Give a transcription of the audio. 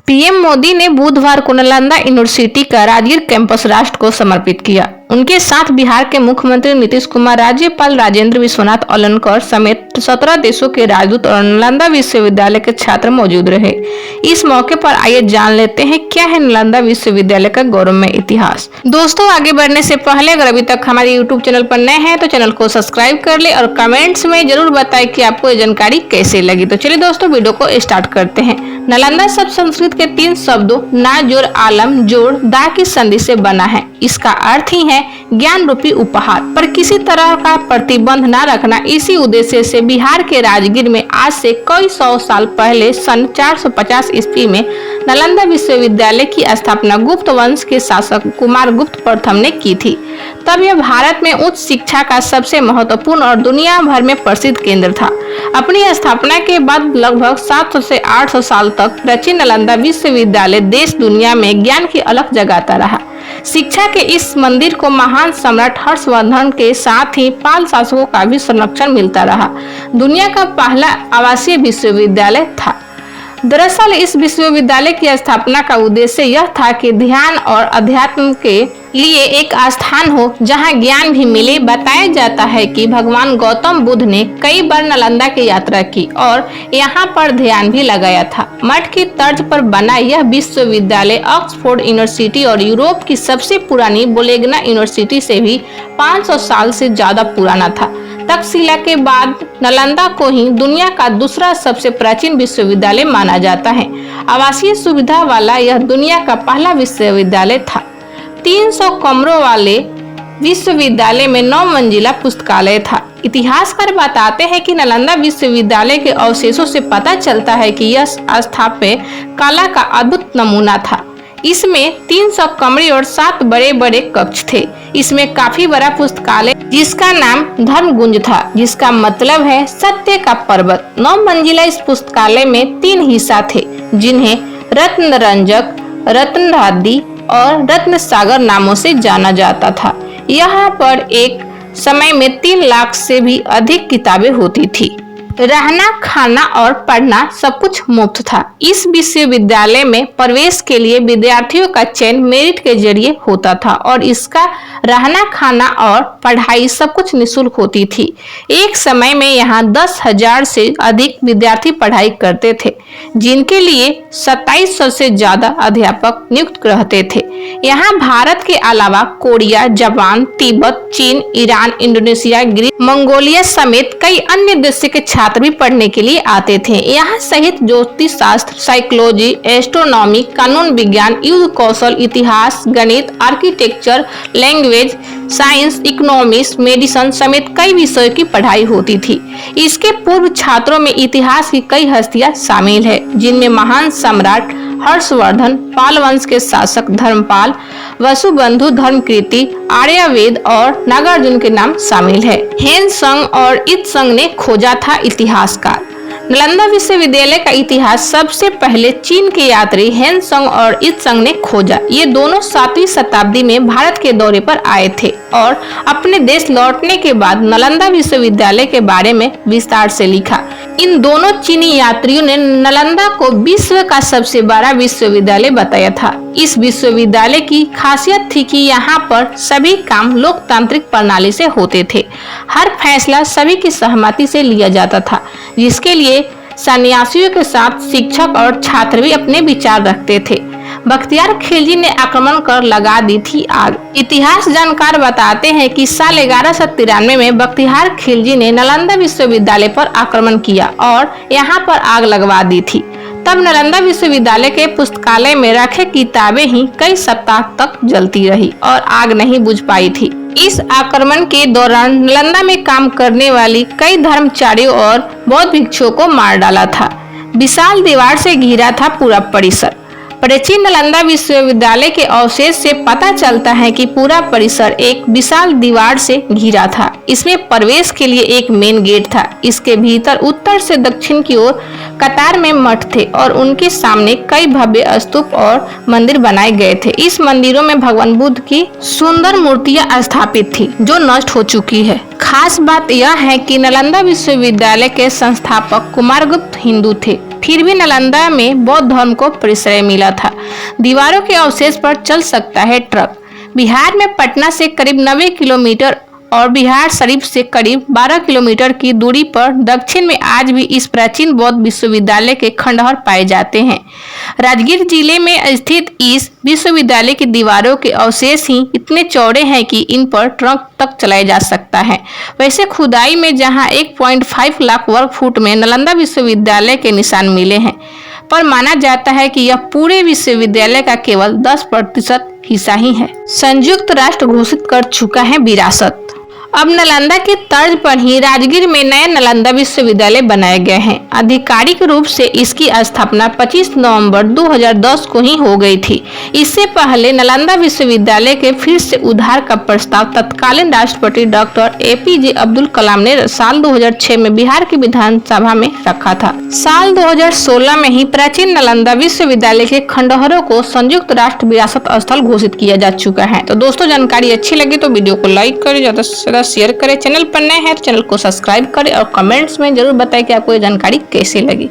PM Modi ने बुधवार को नालंदा यूनिवर्सिटी का राजगीर कैंपस राष्ट्र को समर्पित किया। उनके साथ बिहार के मुख्यमंत्री नीतीश कुमार, राज्यपाल राजेंद्र विश्वनाथ अरलेकर समेत 17 देशों के राजदूत और नालंदा विश्वविद्यालय के छात्र मौजूद रहे। इस मौके पर आइए जान लेते हैं क्या है नालंदा विश्वविद्यालय का गौरवमय इतिहास। दोस्तों, आगे बढ़ने से पहले अगर अभी तक हमारे यूट्यूब चैनल पर नए हैं तो चैनल को सब्सक्राइब कर ले और कमेंट्स में जरूर बताएं कि आपको ये जानकारी कैसे लगी। तो चलिए दोस्तों, वीडियो को स्टार्ट करते हैं। नालंदा शब्द संस्कृत के 3 शब्दों ना जोड़ आलम जोड़ दा की संधि से बना है। इसका अर्थ ही है ज्ञान रूपी उपहार पर किसी तरह का प्रतिबंध न रखना। इसी उद्देश्य से बिहार के राजगीर में आज से कई 100 साल पहले सन 450 ईस्वी में नालंदा विश्वविद्यालय की स्थापना गुप्त वंश के शासक कुमार गुप्त प्रथम ने की थी। तब यह भारत में उच्च शिक्षा का सबसे महत्वपूर्ण और दुनिया भर में प्रसिद्ध केंद्र था। अपनी स्थापना के बाद लगभग 700 से 800 साल तक प्राचीन नालंदा विश्वविद्यालय देश दुनिया में ज्ञान की अलख जगाता रहा। शिक्षा के इस मंदिर को महान सम्राट हर्षवर्धन के साथ ही पाल शासकों का भी संरक्षण मिलता रहा। दुनिया का पहला आवासीय विश्वविद्यालय था। दरअसल इस विश्वविद्यालय की स्थापना का उद्देश्य यह था कि ध्यान और अध्यात्म के लिए एक स्थान हो जहां ज्ञान भी मिले। बताया जाता है कि भगवान गौतम बुद्ध ने कई बार नालंदा की यात्रा की और यहां पर ध्यान भी लगाया था। मठ की तर्ज पर बना यह विश्वविद्यालय ऑक्सफोर्ड यूनिवर्सिटी और यूरोप की सबसे पुरानी बोलोग्ना यूनिवर्सिटी से भी 500 साल से ज्यादा पुराना था। तक्षशिला के बाद नालंदा को ही दुनिया का दूसरा सबसे प्राचीन विश्वविद्यालय माना जाता है। आवासीय सुविधा वाला यह दुनिया का पहला विश्वविद्यालय था। 300 कमरों वाले विश्वविद्यालय में 9 मंजिला पुस्तकालय था। इतिहासकार बताते हैं कि नालंदा विश्वविद्यालय के अवशेषों से पता चलता है कि यह स्थापत्य कला का अद्भुत नमूना था। इसमें 300 कमरे और 7 बड़े बड़े कक्ष थे। इसमें काफी बड़ा पुस्तकालय जिसका नाम धर्मगुंज था, जिसका मतलब है सत्य का पर्वत। 9 मंजिला इस पुस्तकालय में 3 हिस्सा थे जिन्हें रत्नरंजक, रत्नधादी और रत्न सागर नामों से जाना जाता था। यहाँ पर एक समय में 3 लाख से भी अधिक किताबें होती थी। रहना, खाना और पढ़ना सब कुछ मुफ्त था। इस विश्वविद्यालय में प्रवेश के लिए विद्यार्थियों का चयन मेरिट के जरिए होता था और इसका रहना, खाना और पढ़ाई सब कुछ निःशुल्क होती थी। एक समय में यहाँ 10,000 से अधिक विद्यार्थी पढ़ाई करते थे, जिनके लिए 2700 से ज्यादा अध्यापक नियुक्त रहते थे। यहाँ भारत के अलावा कोरिया, जापान, तिब्बत, चीन, ईरान, इंडोनेशिया, ग्रीस, मंगोलिया समेत कई अन्य देशों के छात्र भी पढ़ने के लिए आते थे। यहाँ सहित ज्योतिष शास्त्र, साइकोलॉजी, एस्ट्रोनॉमी, कानून विज्ञान, युद्ध कौशल, इतिहास, गणित, architecture, language, science, economics, medicine समेत कई विषयों की पढ़ाई होती थी। इसके पूर्व छात्रों में इतिहास की कई हस्तियां शामिल है, जिनमें महान सम्राट हर्षवर्धन, पाल वंश के शासक धर्मपाल, वसुबंधु, धर्मकीर्ति, आर्यवेद और नागार्जुन के नाम शामिल है। हेनसंग और इत्संग ने खोजा था इतिहासकार। नालंदा विश्वविद्यालय का इतिहास सबसे पहले चीन के यात्री हेनसंग और इत्संग ने खोजा। ये दोनों 7वीं शताब्दी में भारत के दौरे पर आए थे और अपने देश लौटने के बाद नालंदा विश्वविद्यालय के बारे में विस्तार से लिखा। इन दोनों चीनी यात्रियों ने नालंदा को विश्व का सबसे बड़ा विश्वविद्यालय बताया था। इस विश्वविद्यालय की खासियत थी कि यहाँ पर सभी काम लोकतांत्रिक प्रणाली से होते थे। हर फैसला सभी की सहमति से लिया जाता था, जिसके लिए सन्यासियों के साथ शिक्षक और छात्र भी अपने विचार रखते थे। बख्तियार खिलजी ने आक्रमण कर लगा दी थी आग। इतिहास जानकार बताते हैं कि साल 1193 में बख्तियार खिलजी ने नालंदा विश्वविद्यालय पर आक्रमण किया और यहाँ पर आग लगवा दी थी। तब नालंदा विश्वविद्यालय के पुस्तकालय में रखे किताबें ही कई सप्ताह तक जलती रही और आग नहीं बुझ पाई थी। इस आक्रमण के दौरान नालंदा में काम करने वाली कई धर्मचारियों और बौद्ध भिक्षुओं को मार डाला था। विशाल दीवार से घिरा था पूरा परिसर। प्राचीन नालंदा विश्वविद्यालय के अवशेष से पता चलता है कि पूरा परिसर एक विशाल दीवार से घिरा था। इसमें प्रवेश के लिए एक मेन गेट था। इसके भीतर उत्तर से दक्षिण की ओर कतार में मठ थे और उनके सामने कई भव्य स्तूप और मंदिर बनाए गए थे। इस मंदिरों में भगवान बुद्ध की सुंदर मूर्तियां स्थापित थी, जो नष्ट हो चुकी है। खास बात यह है कि नालंदा विश्वविद्यालय के संस्थापक कुमार गुप्त हिंदू थे फिर भी नालंदा में बौद्ध धर्म को प्रश्रय मिला था। दीवारों के अवशेष पर चल सकता है ट्रक। बिहार में पटना से करीब 90 किलोमीटर और बिहार शरीफ से करीब 12 किलोमीटर की दूरी पर दक्षिण में आज भी इस प्राचीन बौद्ध विश्वविद्यालय के खंडहर पाए जाते हैं। राजगीर जिले में स्थित इस विश्वविद्यालय की दीवारों के अवशेष ही इतने चौड़े हैं कि इन पर ट्रक तक चलाया जा सकता है। वैसे खुदाई में जहां 1.5 लाख वर्ग फुट में नालंदा विश्वविद्यालय के निशान मिले हैं, पर माना जाता है कि यह पूरे विश्वविद्यालय का केवल 10% हिस्सा ही है। संयुक्त राष्ट्र घोषित कर चुका है विरासत। अब नालंदा की तर्ज पर ही राजगीर में नया नालंदा विश्वविद्यालय बनाए गए हैं। आधिकारिक रूप से इसकी स्थापना 25 नवंबर 2010 को ही हो गई थी। इससे पहले नालंदा विश्वविद्यालय के फिर से उद्धार का प्रस्ताव तत्कालीन राष्ट्रपति डॉक्टर APJ अब्दुल कलाम ने साल 2006 में बिहार की विधानसभा में रखा था। साल 2016 में ही प्राचीन नालंदा विश्वविद्यालय के खंडहरों को संयुक्त राष्ट्र विरासत स्थल घोषित किया जा चुका है। तो दोस्तों, जानकारी अच्छी लगी तो वीडियो को लाइक करें, ज्यादा से ज्यादा शेयर करें। चैनल पर नए हैं तो चैनल को सब्सक्राइब करें और कमेंट्स में जरूर बताएं कि आपको ये जानकारी कैसी लगी।